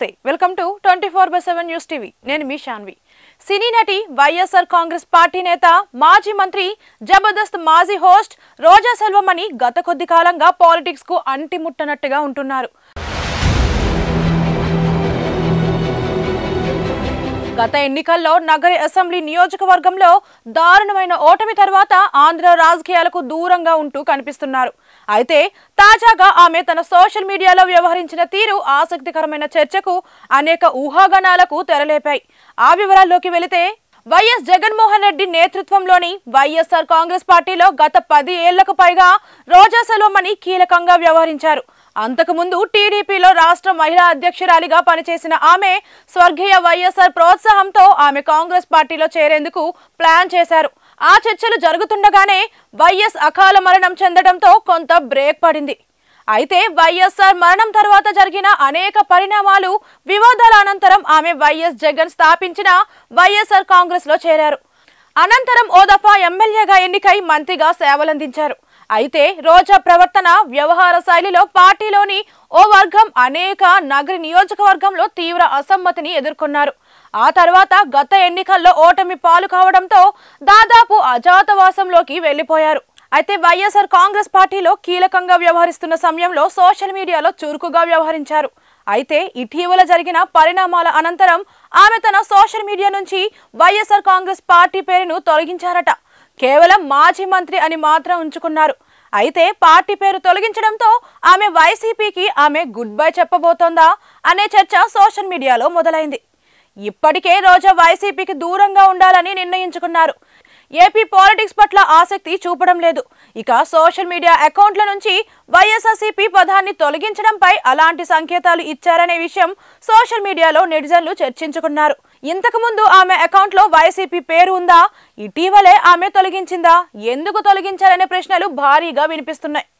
నమస్తే welcome to 24/7 news TV నేను మీ శాన్వి సినీ నటి వైఎస్ఆర్ కాంగ్రెస్ పార్టీ నేత మాజీ మంత్రి జబర్దస్త్ మాజీ హోస్ట్ రోజా సెల్వమణి గత కొద్ది కాలంగా పాలిటిక్స్ కు అంటిముట్టనట్టుగా ఉంటున్నారు గత ఎన్నికల్లో నగరి అసెంబ్లీ నియోజకవర్గంలో దారుణమైన ఓటమి తర్వాత ఆంధ్ర రాజకీయాలకు దూరంగా ఉంటూ కనిపిస్తున్నారు అయితే తాజాగా ఆమె తన సోషల్ మీడియాలో వ్యవహరించిన తీరు ఆసక్తికరమైన చర్చకు అనేక ఊహాగానాలకు తెరలేపాయి ఆ వివరాల్లోకి వెళితే వైఎస్ జగన్మోహన్ రెడ్డి నేతృత్వంలోని వైఎస్ఆర్ కాంగ్రెస్ పార్టీలో గత 10 ఏళ్లకు పైగా రోజా సెల్వమణి కీలకంగా వ్యవహరించారు అంతకుముందు టీడీపీలో రాష్ట్ర మహిళా అధ్యక్షురాలిగా పనిచేసిన ఆమె స్వర్గీయ వైఎస్ఆర్ ప్రోత్సాహంతో ఆమె కాంగ్రెస్ పార్టీలో చేరేందుకు ప్లాన్ చేశారు ఆ చర్చలు జరుగుతుండగానే వైఎస్ అకాల మరణం చెందడంతో కొంత బ్రేక్ పడింది అయితే వైఎస్ఆర్ మరణం తర్వాత జరిగిన అనేక పరిణామాలు వివాదాల అనంతరం ఆమె వైఎస్ జగన్ స్థాపించిన వైఎస్ఆర్ కాంగ్రెస్ లో చేరారు అనంతరం ఓ దఫా ఎమ్మెల్యేగా ఎన్నికై మంత్రిగా సేవలందించారు అయితే రోజా ప్రవర్తన వ్యవహార శైలిలో పార్టీలోని ఓ వర్గం అనేక నగరి నియోజకవర్గంలో తీవ్ర అసమ్మతిని ఎదుర్కొన్నారు ఆ తర్వాత గత ఎన్నికల్లో ఓటమి పాలు కావడంతో దాదాపు అజాతవాసంలోకి వెళ్లిపోయారు అయితే వైఎస్ఆర్ కాంగ్రెస్ పార్టీలో కీలకంగా వ్యవహరిస్తున్న సమయంలో సోషల్ మీడియాలో చురుకుగా వ్యవహరించారు అయితే ఇటీవల జరిగిన పరిణామాల అనంతరం ఆమె తన సోషల్ మీడియా నుంచి వైఎస్ఆర్ కాంగ్రెస్ పార్టీ పేరును తొలగించారట కేవలం మాజీ మంత్రి అని మాత్రం ఉంచుకున్నారు అయితే పార్టీ పేరు తొలగించడంతో ఆమె వైసీపీకి ఆమె గుడ్ బై చెప్పబోతోందా అనే చర్చ సోషల్ మీడియాలో మొదలైంది ఇప్పటికే రోజా వైసీపీకి దూరంగా ఉండాలని నిర్ణయించుకున్నారు ఏపీ పాలిటిక్స్ పట్ల ఆసక్తి చూపడం లేదు ఇక సోషల్ మీడియా అకౌంట్ల నుంచి వైఎస్ఆర్సీపీ పదాన్ని తొలగించడంపై అలాంటి సంకేతాలు ఇచ్చారనే విషయం సోషల్ మీడియాలో నెటిజన్లు చర్చించుకున్నారు ఇంతకు ముందు ఆమె అకౌంట్లో వైసీపీ పేరు ఉందా ఇటీవలే ఆమె తొలగించిందా ఎందుకు తొలగించారనే ప్రశ్నలు భారీగా వినిపిస్తున్నాయి